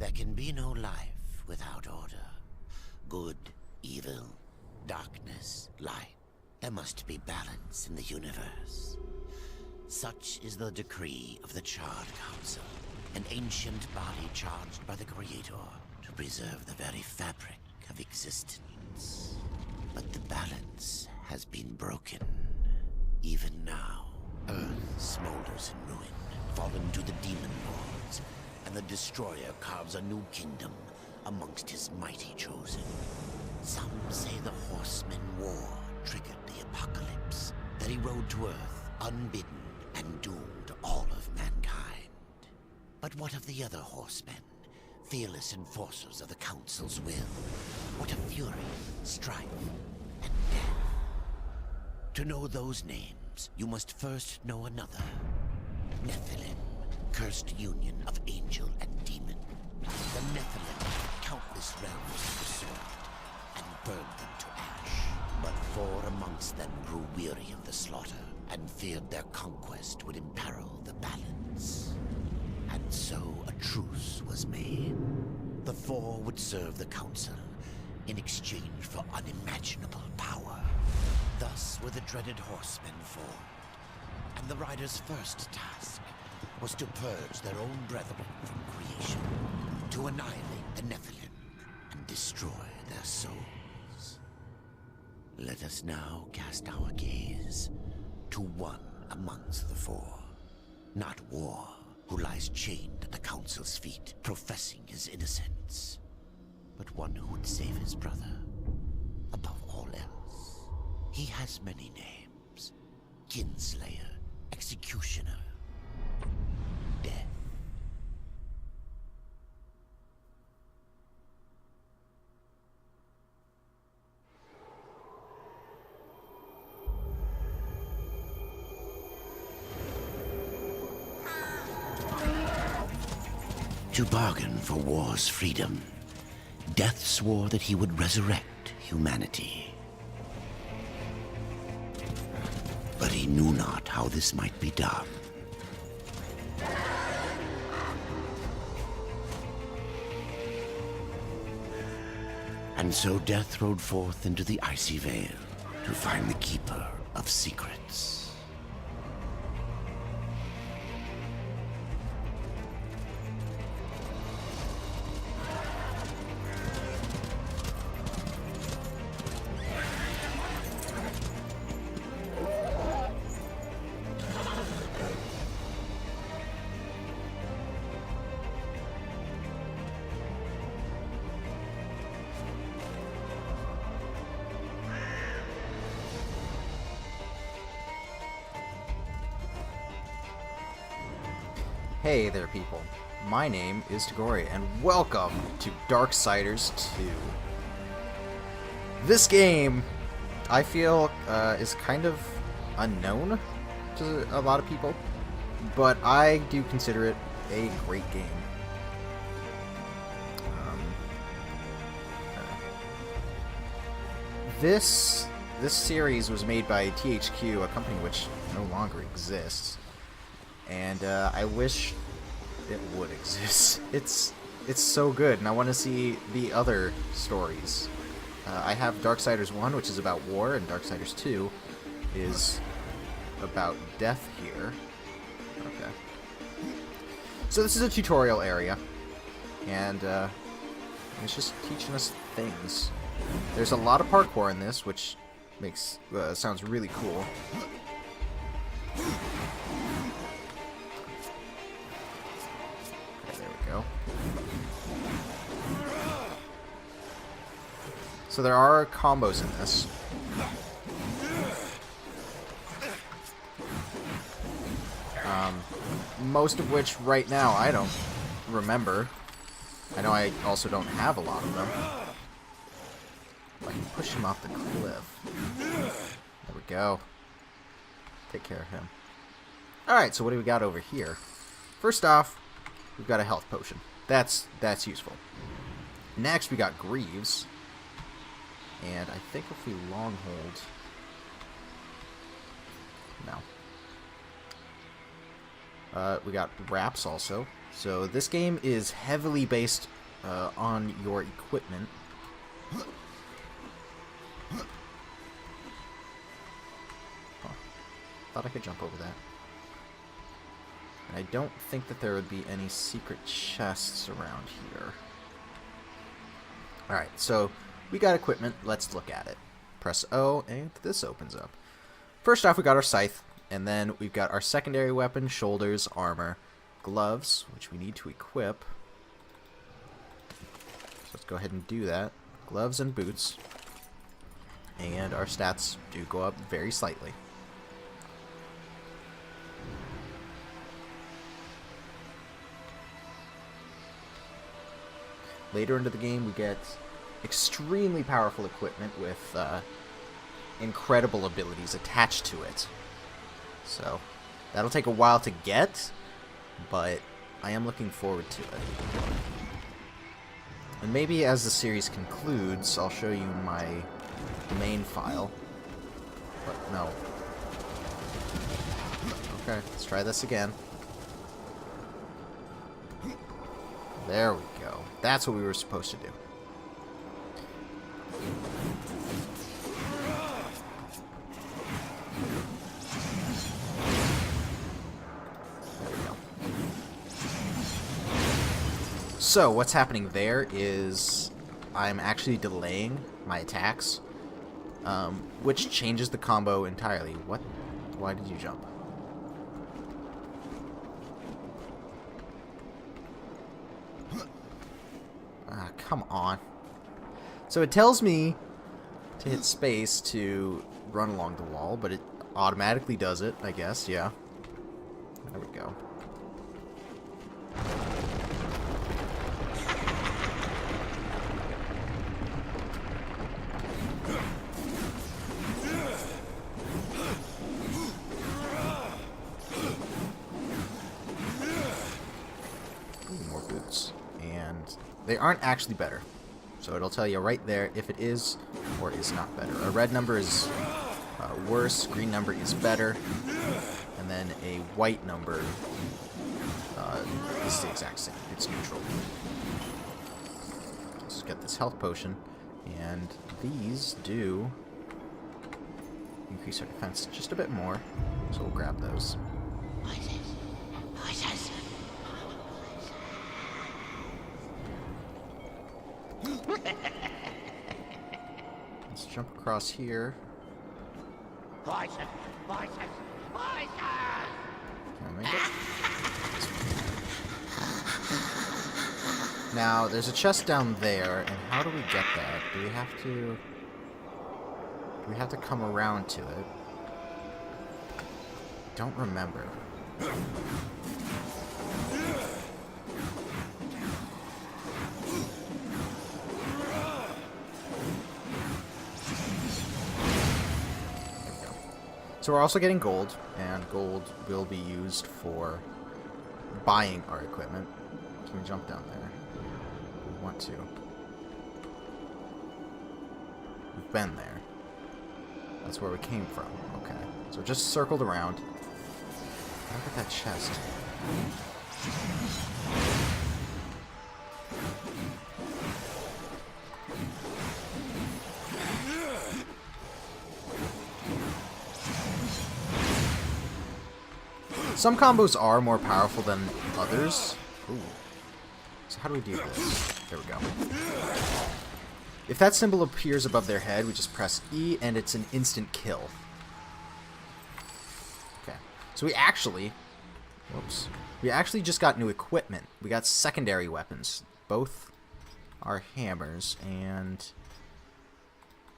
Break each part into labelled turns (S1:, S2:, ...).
S1: There can be no life without order. Good, evil, darkness, light. There must be balance in the universe. Such is the decree of the Charred Council, an ancient body charged by the Creator to preserve the very fabric of existence. But the balance has been broken. Even now, Earth smolders in ruin, fallen to the demon lords, and the Destroyer carves a new kingdom amongst his mighty chosen. Some say the Horsemen War triggered the apocalypse, that he rode to Earth unbidden and doomed all of mankind. But what of the other Horsemen, fearless enforcers of the Council's will? What of fury, strife, and death? To know those names, you must first know another. Nephilim, cursed union of angel and demon. The Nephilim took countless realms of the sword and burned them to ash. But 4 amongst them grew weary of the slaughter and feared their conquest would imperil the balance. And so a truce was made. The 4 would serve the Council in exchange for unimaginable power. Thus were the dreaded Horsemen formed, and the Riders' first task was to purge their own brethren from creation, to annihilate the Nephilim and destroy their souls. Let us now cast our gaze to one amongst the 4, not War, who lies chained at the Council's feet, professing his innocence, but one who would save his brother above all else. He has many names: Kinslayer, Executioner, Death. To bargain for war's freedom, Death swore that he would resurrect humanity. But he knew not how this might be done. And so Death rode forth into the icy veil to find the Keeper of Secrets.
S2: Hey there, people. My name is Tagori, and welcome to Darksiders 2. This game, I feel, is kind of unknown to a lot of people, but I do consider it a great game. This series was made by THQ, a company which no longer exists. And I wish it would exist. It's so good, and I want to see the other stories. I have Darksiders 1, which is about war, and Darksiders 2 is about death here. Okay. So this is a tutorial area, and it's just teaching us things. There's a lot of parkour in this, which makes sounds really cool. So there are combos in this. Most of which right now I don't remember. I know I also don't have a lot of them. I can push him off the cliff. There we go. Take care of him. Alright, so what do we got over here? First off, we've got a health potion. That's useful. Next, we got Greaves. And I think if we long hold... No. We got wraps also. So this game is heavily based on your equipment. Oh, thought I could jump over that. And I don't think that there would be any secret chests around here. Alright, so we got equipment. Let's look at it. Press O, and this opens up. First off, we got our scythe, and then we've got our secondary weapon, shoulders, armor, gloves, which we need to equip. So let's go ahead and do that. Gloves and boots. And our stats do go up very slightly. Later into the game, we get extremely powerful equipment with incredible abilities attached to it. So, that'll take a while to get, but I am looking forward to it. And maybe as the series concludes, I'll show you my main file. But no. Okay, let's try this again. There we go. That's what we were supposed to do. There we go. So, what's happening there is I'm actually delaying my attacks, which changes the combo entirely. What? Why did you jump? Ah, come on. So it tells me to hit space to run along the wall, but it automatically does it, I guess, yeah. There we go. Ooh, more boots. And they aren't actually better. So it'll tell you right there if it is or is not better. A red number is worse, green number is better, and then a white number is the exact same. It's neutral. Let's get this health potion, and these do increase our defense just a bit more, so we'll grab those. Let's jump across here. Can I make it? Now, there's a chest down there, and how do we get that? Do we have to come around to it? Don't remember. So we're also getting gold, and gold will be used for buying our equipment. Can we jump down there? We want to. We've been there. That's where we came from. Okay. So we just circled around. Look at that chest. Some combos are more powerful than others. Ooh. So how do we do this? There we go. If that symbol appears above their head, we just press E and it's an instant kill. Okay. So we actually just got new equipment. We got secondary weapons. Both are hammers, and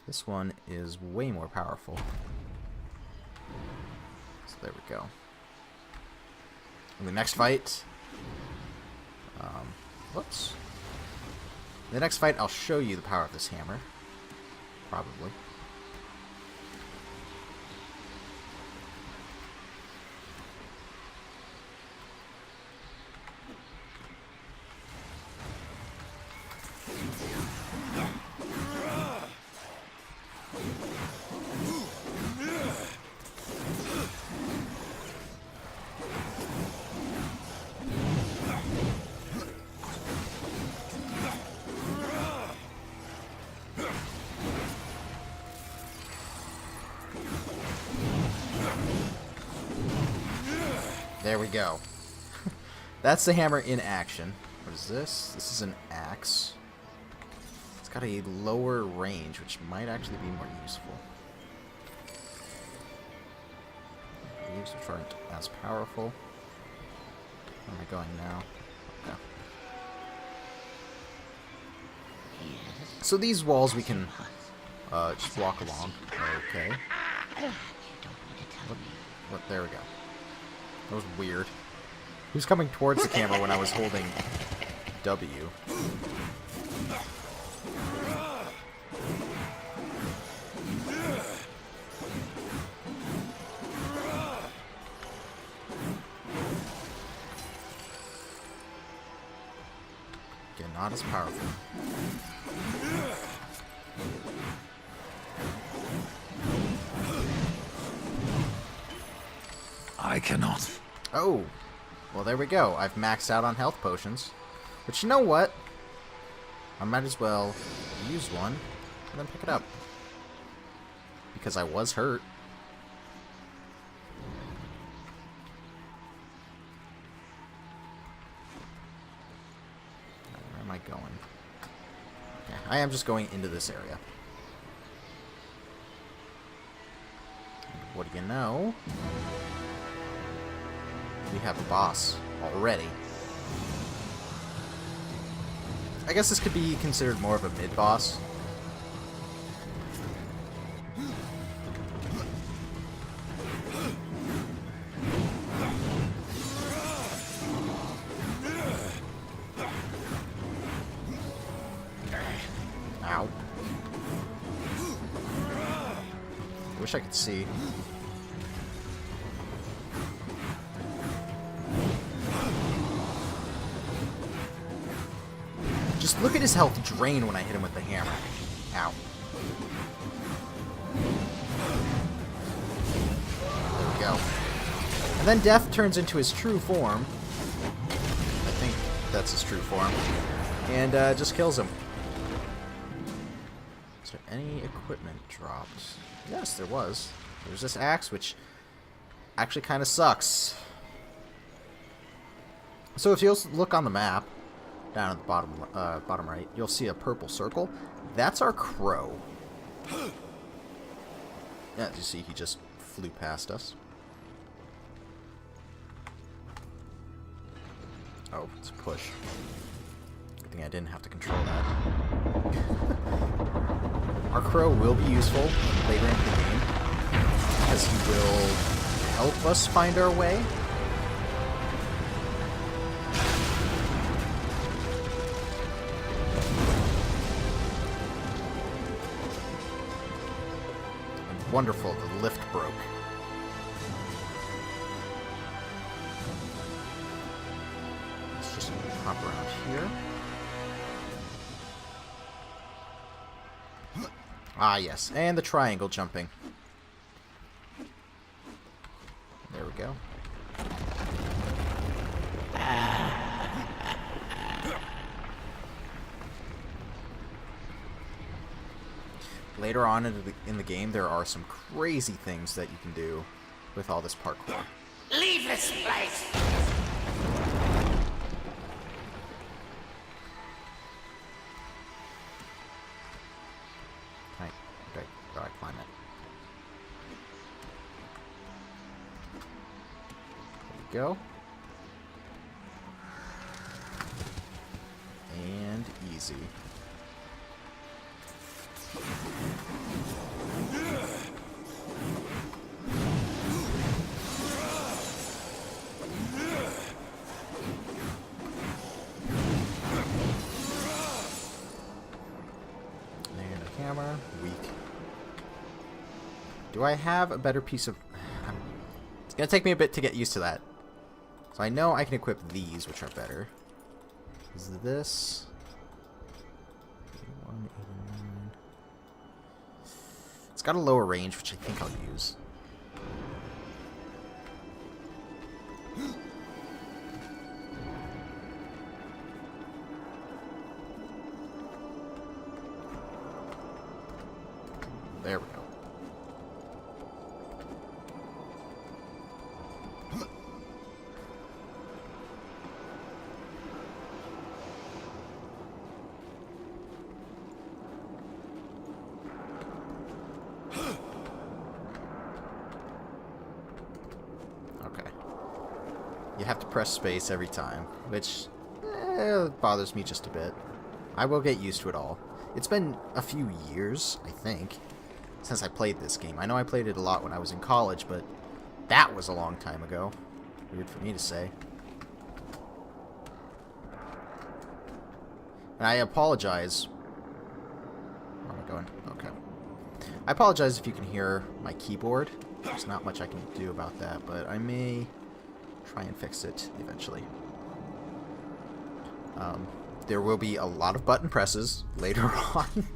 S2: this one is way more powerful. So there we go. In the next fight, whoops. In the next fight, I'll show you the power of this hammer. Probably. There we go. That's the hammer in action. What is this? This is an axe. It's got a lower range, which might actually be more useful. These which aren't as powerful. Where am I going now? Okay. So these walls we can just walk along. Okay. What? There we go. That was weird. He was coming towards the camera when I was holding W. Again, not as powerful.
S3: I cannot.
S2: Oh! Well, there we go. I've maxed out on health potions. But you know what? I might as well use one and then pick it up. Because I was hurt. Where am I going? Okay, I am just going into this area. And what do you know? We have a boss already. I guess this could be considered more of a mid-boss. Ow. I wish I could see. Just look at his health drain when I hit him with the hammer. Ow. There we go. And then Death turns into his true form. I think that's his true form. And just kills him. Is there any equipment dropped? Yes, there was. There's this axe, which actually kind of sucks. So if you'll look on the map, down at the bottom right, you'll see a purple circle. That's our crow. Yeah, as you see, he just flew past us. Oh, it's a push. Good thing I didn't have to control that. Our crow will be useful later in the game, because he will help us find our way. Wonderful, the lift broke. Let's just hop around here. Ah, yes, and the triangle jumping. There we go. Later on in the game, there are some crazy things that you can do with all this parkour.
S1: Leave this place!
S2: How do I climb it? There we go. And easy. And a hammer. Weak. Do I have a better piece of... It's gonna take me a bit to get used to that. So I know I can equip these, which are better. Is this... 189. It's got a lower range, which I think I'll use. There we go. You have to press space every time, which bothers me just a bit. I will get used to it all. It's been a few years, I think, since I played this game. I know I played it a lot when I was in college, but that was a long time ago. Weird for me to say. And I apologize. Where am I going? Okay. I apologize if you can hear my keyboard. There's not much I can do about that, but I may try and fix it eventually. There will be a lot of button presses later on.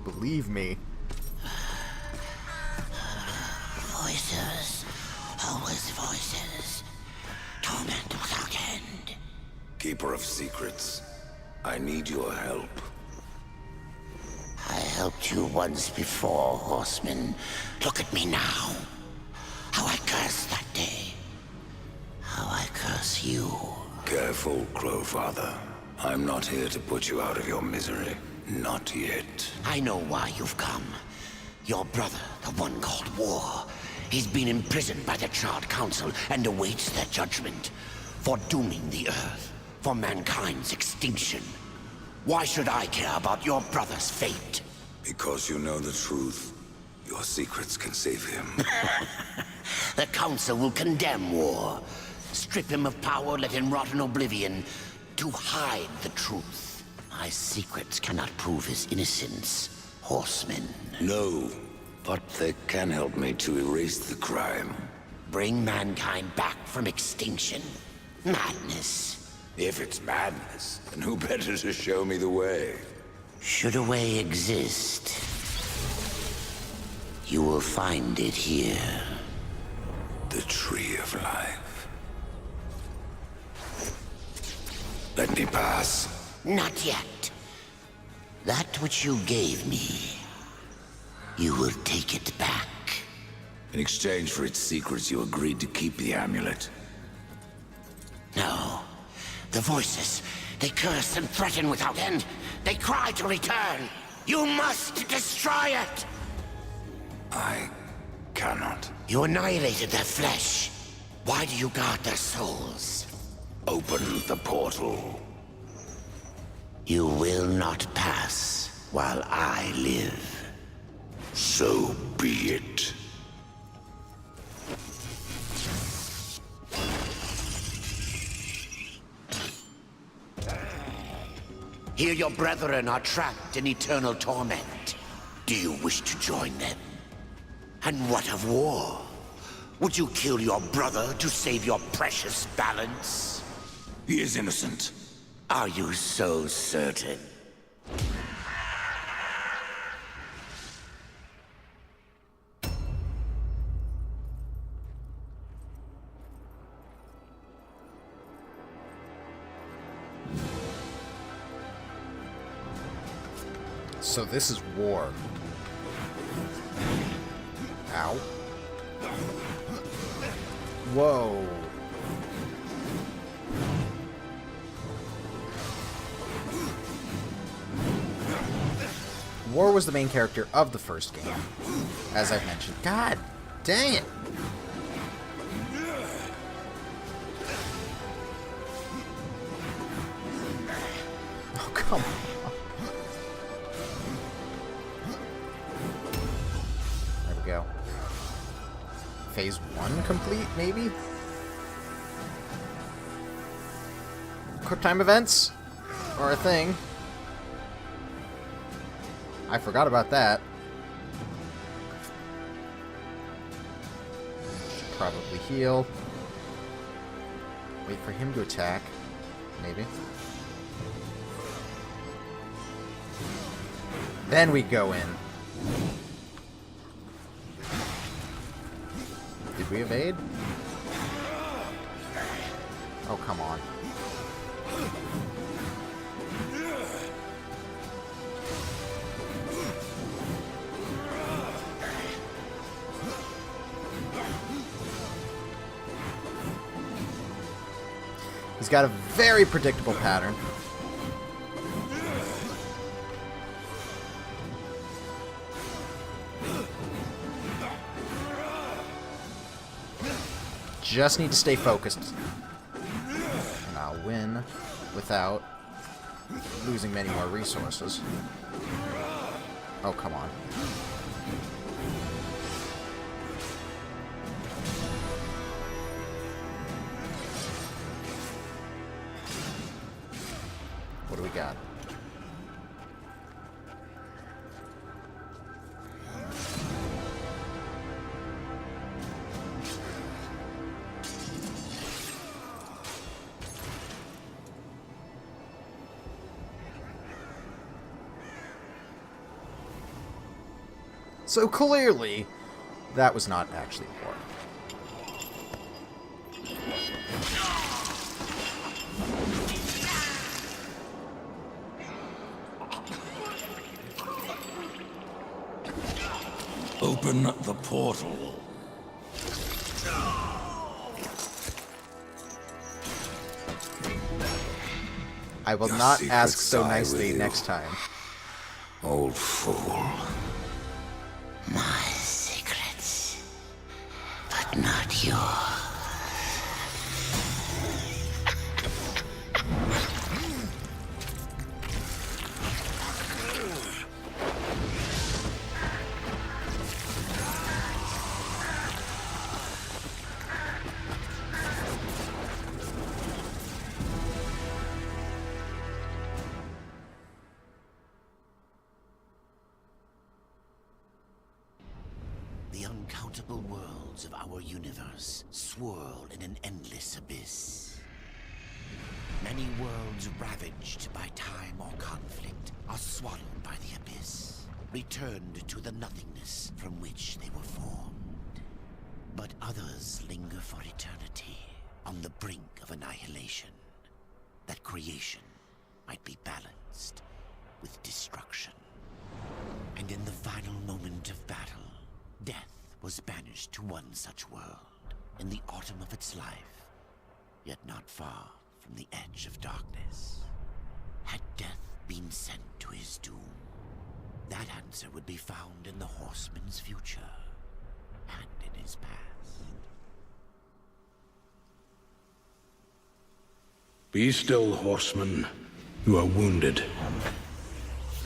S2: Believe me.
S1: Voices. Always voices. Torment without end.
S3: Keeper of secrets, I need your help.
S1: I helped you once before, horseman. Look at me now. How I cursed that day. How I curse you.
S3: Careful, Crowfather. I'm not here to put you out of your misery. Not yet.
S1: I know why you've come. Your brother, the one called War, he's been imprisoned by the Charred Council and awaits their judgment. For dooming the Earth. For mankind's extinction. Why should I care about your brother's fate?
S3: Because you know the truth. Your secrets can save him.
S1: The Council will condemn War. Strip him of power, let him rot in oblivion. To hide the truth. My secrets cannot prove his innocence, horseman.
S3: No, but they can help me to erase the crime.
S1: Bring mankind back from extinction. Madness.
S3: If it's madness, then who better to show me the way?
S1: Should a way exist, you will find it here.
S3: The Tree of Life. Let me pass.
S1: Not yet. That which you gave me, you will take it back.
S3: In exchange for its secrets, you agreed to keep the amulet.
S1: No. The voices, they curse and threaten without end. They cry to return. You must destroy it!
S3: I cannot.
S1: You annihilated their flesh. Why do you guard their souls?
S3: Open the portal.
S1: You will not pass while I live.
S3: So be it.
S1: Here your brethren are trapped in eternal torment. Do you wish to join them? And what of War? Would you kill your brother to save your precious balance?
S3: He is innocent.
S1: Are you so certain?
S2: So this is War. Ow. Whoa. War was the main character of the first game, as I've mentioned. God dang it. Oh, come on. There we go. Phase 1 complete, maybe? Quick time events? Or a thing. I forgot about that. Should probably heal. Wait for him to attack. Maybe. Then we go in. Did we evade? Oh, come on. He's got a very predictable pattern. Just need to stay focused. win without losing many more resources. Oh, come on. What do we got? So clearly, that was not actually war.
S3: Open the portal.
S2: I will
S3: Your
S2: not
S3: secrets
S2: ask so
S3: die
S2: nicely
S3: with you.
S2: next time.
S3: Old fool.
S1: My secrets, but not yours. The uncountable worlds of our universe swirl in an endless abyss. Many worlds ravaged by time or conflict are swallowed by the abyss, returned to the nothingness from which they were formed. But others linger for eternity on the brink of annihilation, that creation might be balanced with destruction. And in the final moment of battle, death was banished to one such world in the autumn of its life, yet not far from the edge of darkness. Had death been sent to his doom, that answer would be found in the horseman's future and in his past.
S4: Be still, horseman. You are wounded.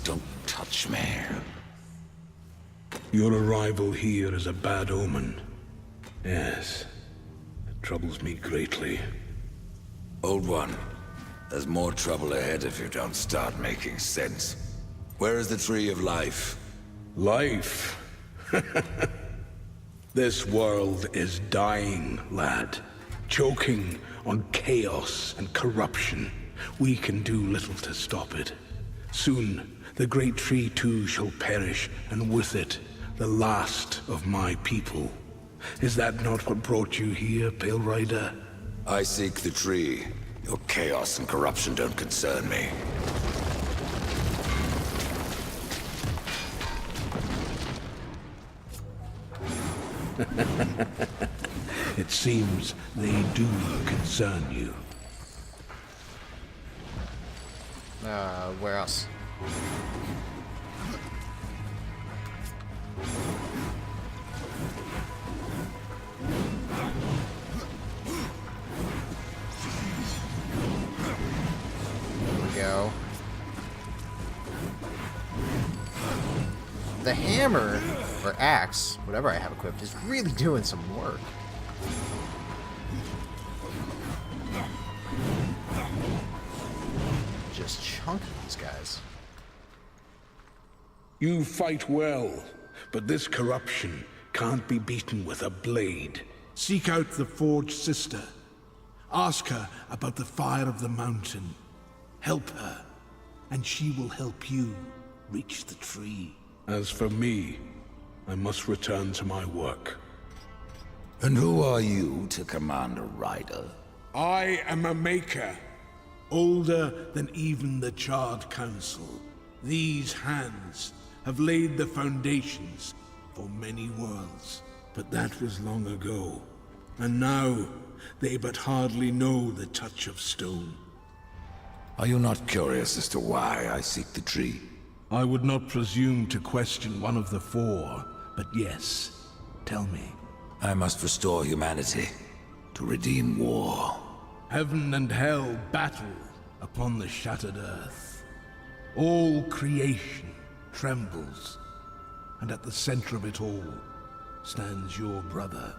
S3: Don't touch me.
S4: Your arrival here is a bad omen. Yes, it troubles me greatly.
S3: Old one, there's more trouble ahead if you don't start making sense. Where is the tree of life?
S4: Life? This world is dying, lad. Choking on chaos and corruption. We can do little to stop it. Soon, the great tree too shall perish, and with it, the last of my people. Is that not what brought you here, Pale Rider?
S3: I seek the tree. Your chaos and corruption don't concern me.
S4: It seems they do concern you.
S2: Where else? There we go. The hammer, or axe, whatever I have equipped, is really doing some work. Just chunking these guys.
S4: You fight well, but this corruption can't be beaten with a blade. Seek out the Forged Sister. Ask her about the fire of the mountain. Help her, and she will help you reach the tree. As for me, I must return to my work.
S3: And who are you to command a rider?
S4: I am a maker, older than even the Charred Council. These hands have laid the foundations for many worlds, but that was long ago. And now, they but hardly know the touch of stone.
S3: Are you not curious as to why I seek the tree?
S4: I would not presume to question one of the four, but yes, tell me.
S3: I must restore humanity, to redeem war,
S4: Heaven and hell battle upon the shattered earth. All creation trembles, and at the center of it all stands your brother.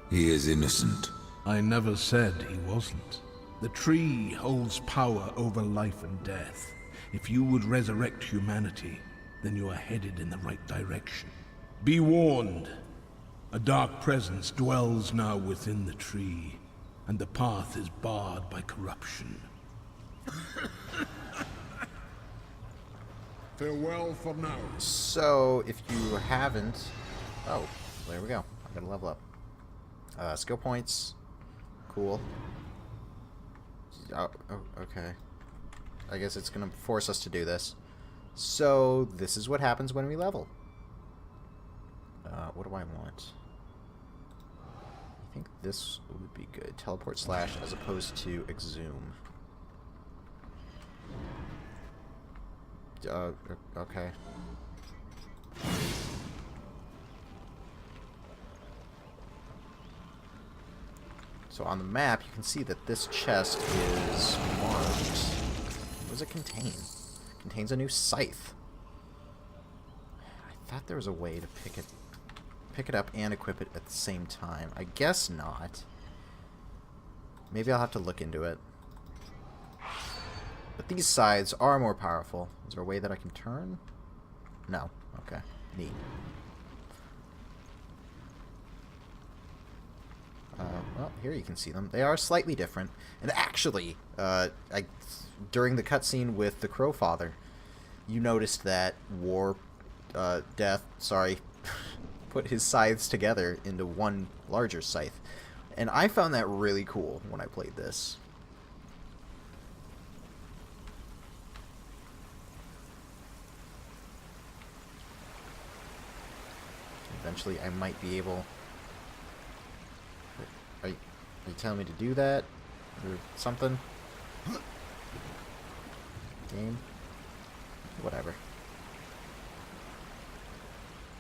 S3: He is innocent.
S4: I never said he wasn't. The tree holds power over life and death. If you would resurrect humanity, then you are headed in the right direction. Be warned. A dark presence dwells now within the tree, and the path is barred by corruption. Farewell for now.
S2: So, if you haven't... Oh, there we go. I gotta level up. Skill points. Cool. Oh, okay. I guess it's gonna force us to do this. So, this is what happens when we level. What do I want? I think this would be good. Teleport slash as opposed to exhume. Okay. So on the map, you can see that this chest is marked. What does it contain? It contains a new scythe. I thought there was a way to pick it up and equip it at the same time. I guess not. Maybe I'll have to look into it. But these scythes are more powerful. Is there a way that I can turn? No. Okay. Neat. Well, here you can see them. They are slightly different. And actually, during the cutscene with the Crowfather, you noticed that Death, put his scythes together into one larger scythe. And I found that really cool when I played this. Eventually I might be able... Are you telling me to do that? Or something? Game? Whatever.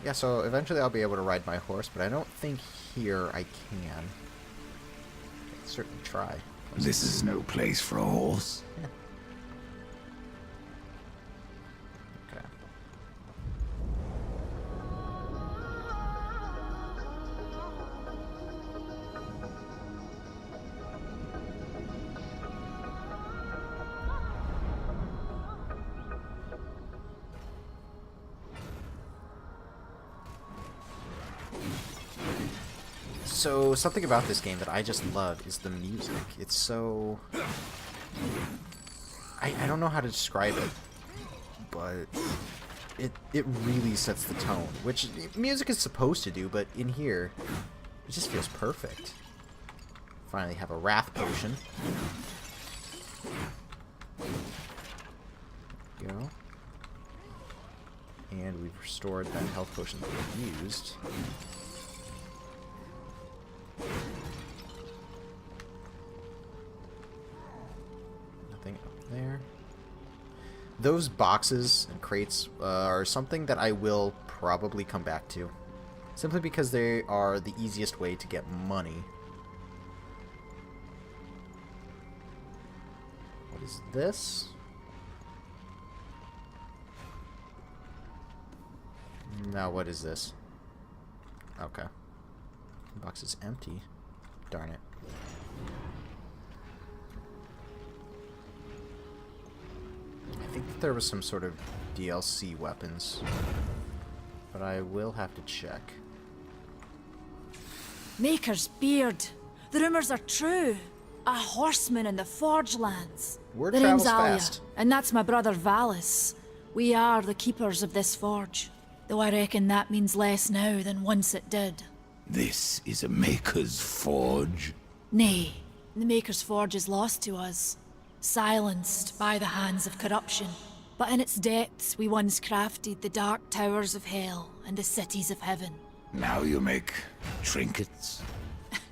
S2: Yeah, so eventually I'll be able to ride my horse, but I don't think here I can. I'll certainly try.
S3: This is no place for a horse.
S2: Yeah. Okay. So, something about this game that I just love is the music. It's so... I don't know how to describe it, but it really sets the tone, which music is supposed to do, but in here, it just feels perfect. Finally have a Wrath Potion. There we go. And we've restored that health potion that we used. Nothing up there. Those boxes and crates are something that I will probably come back to. Simply because they are the easiest way to get money. What is this? Now what is this? Okay. The box is empty. Darn it. I think that there was some sort of DLC weapons, but I will have to check.
S5: Maker's beard. The rumors are true. A horseman in the Forge lands.
S2: Word
S5: The name's
S2: travels
S5: Alia,
S2: fast.
S5: and that's my brother Valis. We are the keepers of this forge, though I reckon that means less now than once it did.
S3: This is a Maker's Forge.
S5: Nay, the Maker's Forge is lost to us, silenced by the hands of corruption. But in its depths we once crafted the dark towers of hell and the cities of heaven.
S3: Now you make trinkets?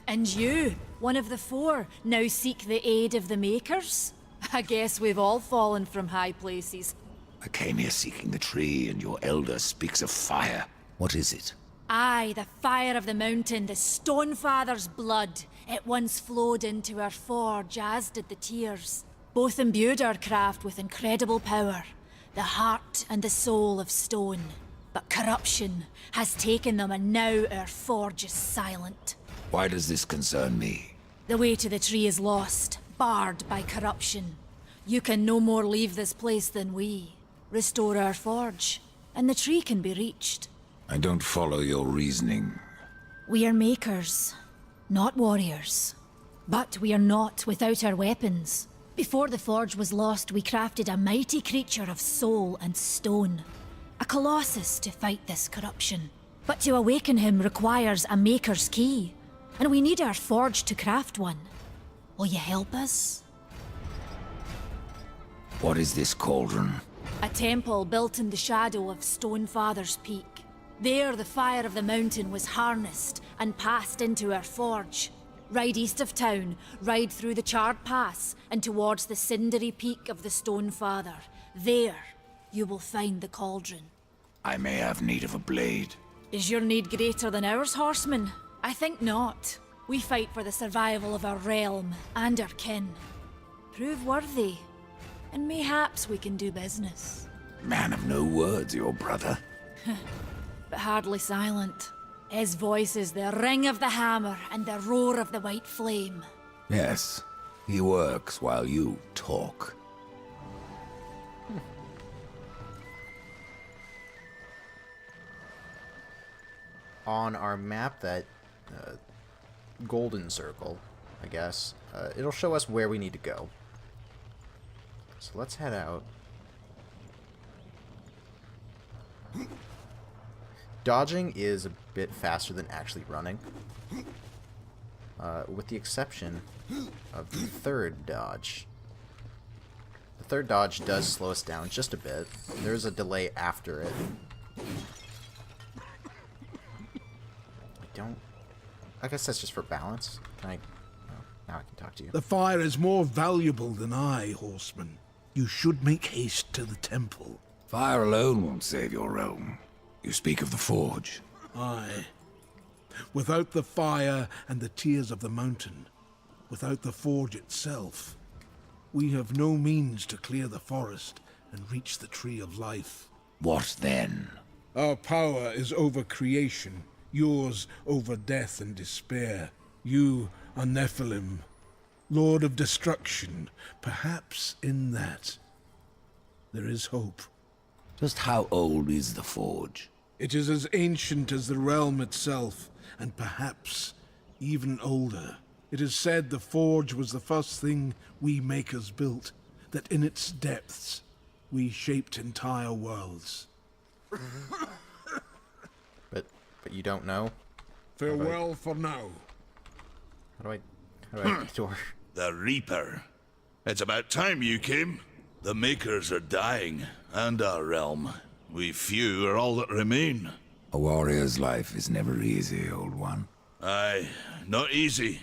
S5: And you, one of the four, now seek the aid of the Makers? I guess we've all fallen from high places.
S3: I came here seeking the tree, and your elder speaks of fire. What is it?
S5: Aye, the fire of the mountain, the Stonefather's blood. It once flowed into our forge, as did the tears. Both imbued our craft with incredible power, the heart and the soul of stone. But corruption has taken them, and now our forge is silent.
S3: Why does this concern me?
S5: The way to the tree is lost, barred by corruption. You can no more leave this place than we. Restore our forge, and the tree can be reached.
S3: I don't follow your reasoning.
S5: We are makers, not warriors. But we are not without our weapons. Before the forge was lost, we crafted a mighty creature of soul and stone. A colossus to fight this corruption. But to awaken him requires a maker's key. And we need our forge to craft one. Will you help us?
S3: What is this cauldron?
S5: A temple built in the shadow of Stonefather's Peak. There, the fire of the mountain was harnessed and passed into our forge. Ride east of town, ride through the charred pass, and towards the cindery peak of the Stonefather. There, you will find the cauldron.
S3: I may have need of a blade.
S5: Is your need greater than ours, horseman? I think not. We fight for the survival of our realm and our kin. Prove worthy, and mayhaps we can do business.
S3: Man of no words, your brother.
S5: But hardly silent. His voice is the ring of the hammer and the roar of the white flame.
S3: Yes, he works while you talk.
S2: On our map, that golden circle, I guess, it'll show us where we need to go. So let's head out. Dodging is a bit faster than actually running, with the exception of the third dodge. The third dodge does slow us down just a bit. There's a delay after it. I guess that's just for balance. Can I... Oh, now I can talk to you.
S4: The fire is more valuable than I, horseman. You should make haste to the temple.
S3: Fire alone won't save your realm. You speak of the forge.
S4: Aye. Without the fire and the tears of the mountain, without the forge itself, we have no means to clear the forest and reach the tree of life.
S3: What then?
S4: Our power is over creation, yours over death and despair. You are Nephilim, Lord of Destruction. Perhaps in that there is hope.
S3: Just how old is the forge?
S4: It is as ancient as the realm itself, and perhaps even older. It is said the forge was the first thing we makers built, that in its depths we shaped entire worlds.
S2: But you don't know?
S4: Farewell for now.
S2: How do I get to her?
S6: The Reaper. It's about time you came. The Makers are dying, and our realm. We few are all that remain.
S3: A warrior's life is never easy, old one.
S6: Aye, not easy,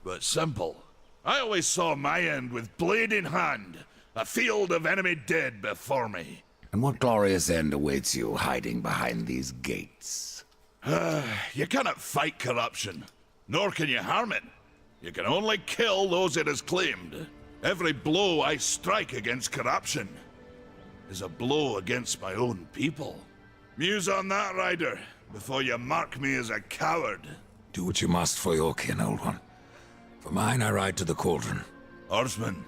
S6: but simple. I always saw my end with blade in hand, a field of enemy dead before me.
S3: And what glorious end awaits you hiding behind these gates?
S6: You cannot fight corruption, nor can you harm it. You can only kill those it has claimed. Every blow I strike against corruption is a blow against my own people. Muse on that, Ryder, before you mark me as a coward.
S3: Do what you must for your kin, old one. For mine, I ride to the cauldron.
S6: Horseman,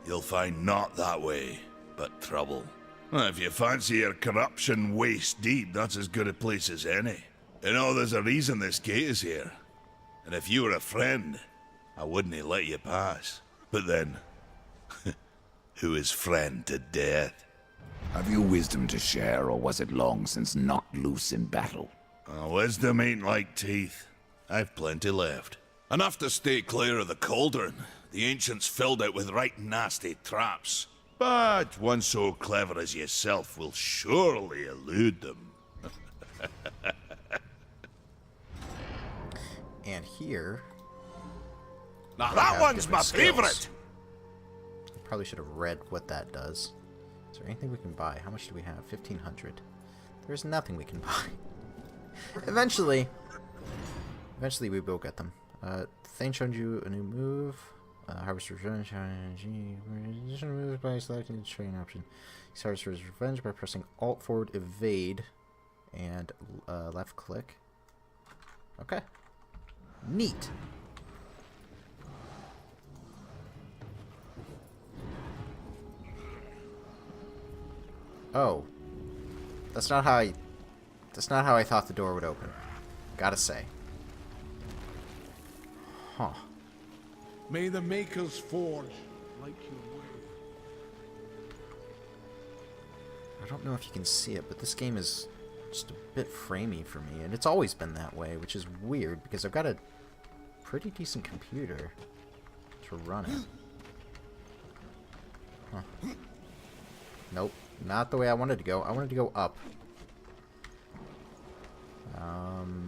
S6: you'll find not that way, but trouble. If you fancy your corruption waist deep, that's as good a place as any. You know, there's a reason this gate is here. And if you were a friend, I wouldn't let you pass. But then, who is friend to death?
S3: Have you wisdom to share, or was it long since knocked loose in battle?
S6: Wisdom ain't like teeth. I've plenty left. Enough to stay clear of the cauldron. The ancients filled it with right nasty traps. But one so clever as yourself will surely elude them.
S2: And here...
S6: Now
S2: I
S6: that
S2: have
S6: one's my
S2: different skills.
S6: favorite!
S2: Probably should have read what that does. Is there anything we can buy? How much do we have? 1,500. There's nothing we can buy. Eventually we will get them. Thane showed you a new move. Harvest Revenge. Additional moves by selecting the train option. Harvest Revenge by pressing Alt forward evade and left click. Okay. Neat. Oh. That's not how I thought the door would open. Gotta say. Huh.
S4: May the Maker's Forge light your way.
S2: I don't know if you can see it, but this game is just a bit framey for me, and it's always been that way, which is weird because I've got a pretty decent computer to run it. Huh. Nope, not the way I wanted to go. I wanted to go up.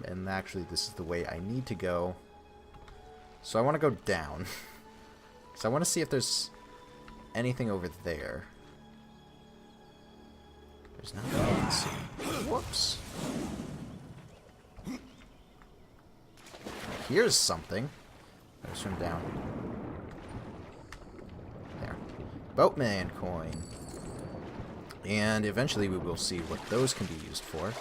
S2: And actually this is the way I need to go. So I want to go down. Because I want to see if there's anything over there. There's nothing I can see. Whoops. Here's something. Let's swim down. There. Boatman coin. And eventually we will see what those can be used for.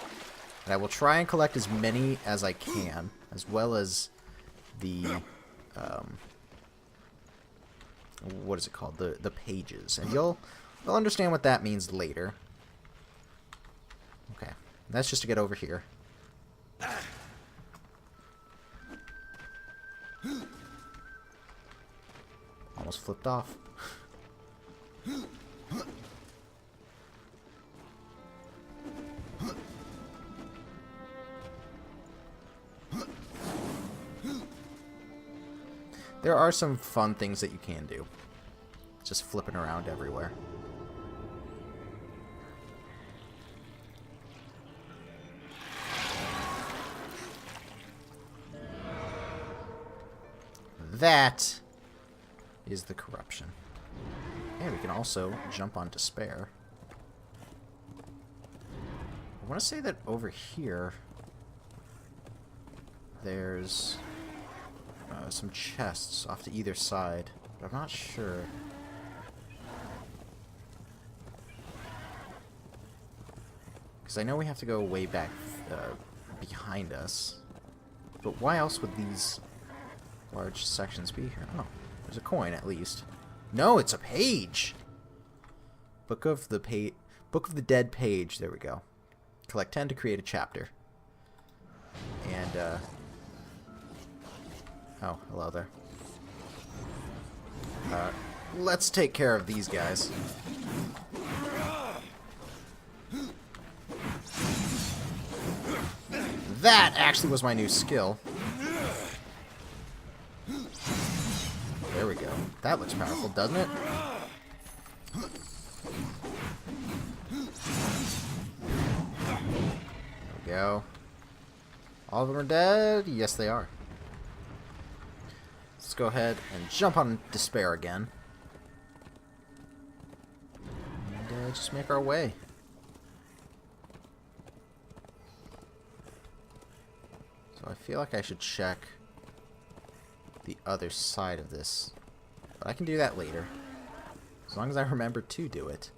S2: And I will try and collect as many as I can, as well as the, what is it called? The pages. And you'll understand what that means later. Okay. That's just to get over here. Almost flipped off. There are some fun things that you can do. Just flipping around everywhere. That is the corruption. And we can also jump on despair. I want to say that over here there's some chests off to either side, but I'm not sure. Because I know we have to go way back behind us. But why else would these large sections be here? Oh, there's a coin at least. No, it's a page. Book of the Dead page. There we go. Collect 10 to create a chapter. And oh, hello there. Let's take care of these guys. That actually was my new skill. There we go. That looks powerful, doesn't it? There we go. All of them are dead? Yes, they are. Let's go ahead and jump on despair again. And just make our way. So I feel like I should check the other side of this. But I can do that later. As long as I remember to do it.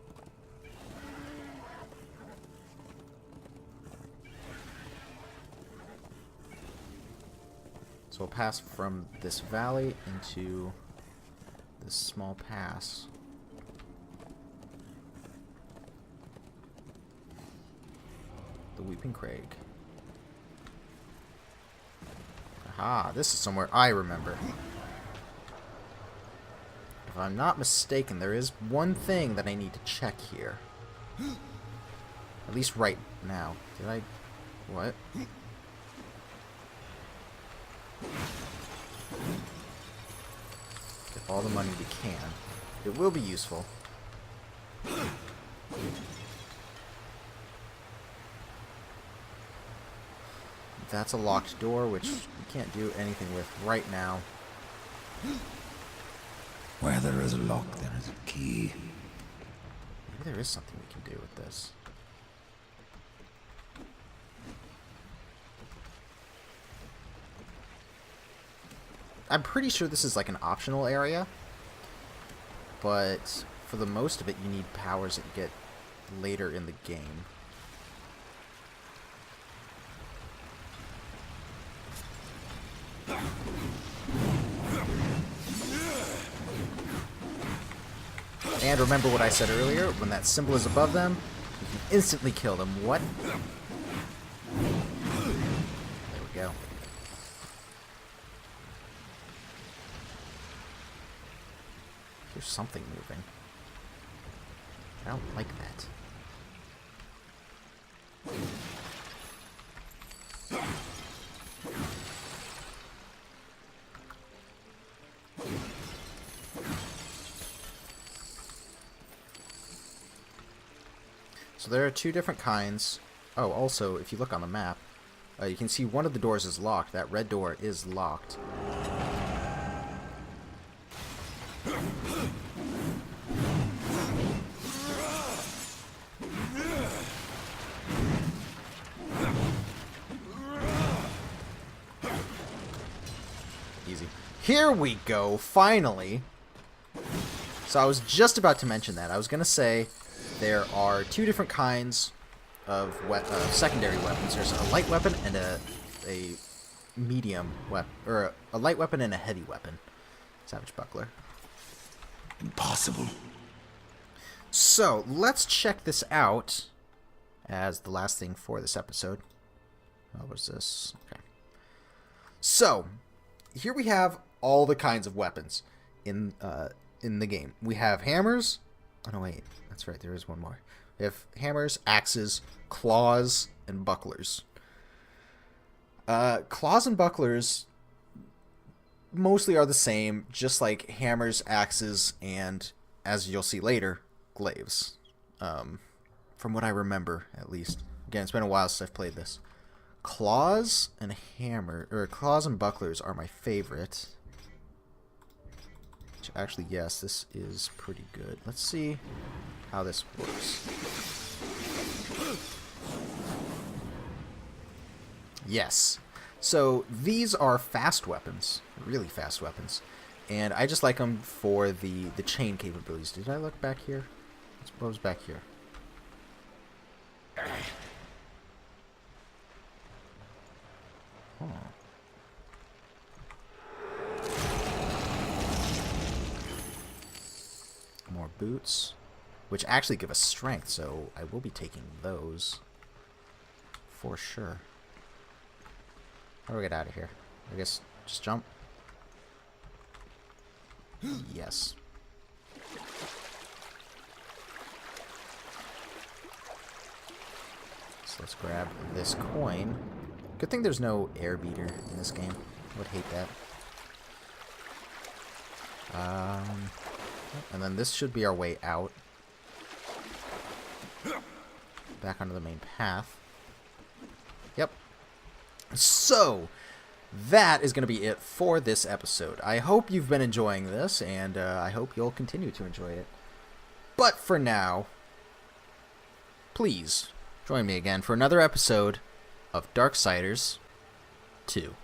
S2: So we'll pass from this valley into this small pass. The Weeping Crag. Aha, this is somewhere I remember. If I'm not mistaken, there is one thing that I need to check here. At least right now. Did I... what? Get all the money we can. It will be useful. That's a locked door, which we can't do anything with right now.
S3: Where there is a lock, there is a key.
S2: Maybe there is something we can do with this. I'm pretty sure this is like an optional area, but for the most of it, you need powers that you get later in the game. And remember what I said earlier, when that symbol is above them, you can instantly kill them. What? There we go. There's something moving. I don't like that. So there are two different kinds. Oh, also, if you look on the map, you can see one of the doors is locked. That red door is locked. Easy. Here we go, finally! So I was just about to mention that. I was going to say there are two different kinds of secondary weapons. There's a light weapon and a medium weapon, or a light weapon and a heavy weapon. Savage buckler.
S3: Impossible.
S2: So let's check this out as the last thing for this episode. What was this? Okay. So here we have all the kinds of weapons in the game. We have hammers. Oh no, wait. That's right. There is one more. We have hammers, axes, claws, and bucklers. Claws and bucklers mostly are the same, just like hammers, axes, and, as you'll see later, glaives. From what I remember, at least. Again, it's been a while since I've played this. Claws and claws and bucklers are my favorite. Which, actually, yes, this is pretty good. Let's see how this works. Yes. So these are fast weapons, really fast weapons, and I just like them for the chain capabilities. Did I look back here? What was back here? Oh. More boots, which actually give us strength, so I will be taking those for sure. How do we get out of here? I guess just jump. Yes. So let's grab this coin. Good thing there's no air beater in this game. I would hate that. And then this should be our way out. Back onto the main path. Yep. So, that is going to be it for this episode. I hope you've been enjoying this, and I hope you'll continue to enjoy it. But for now, please join me again for another episode of Darksiders 2.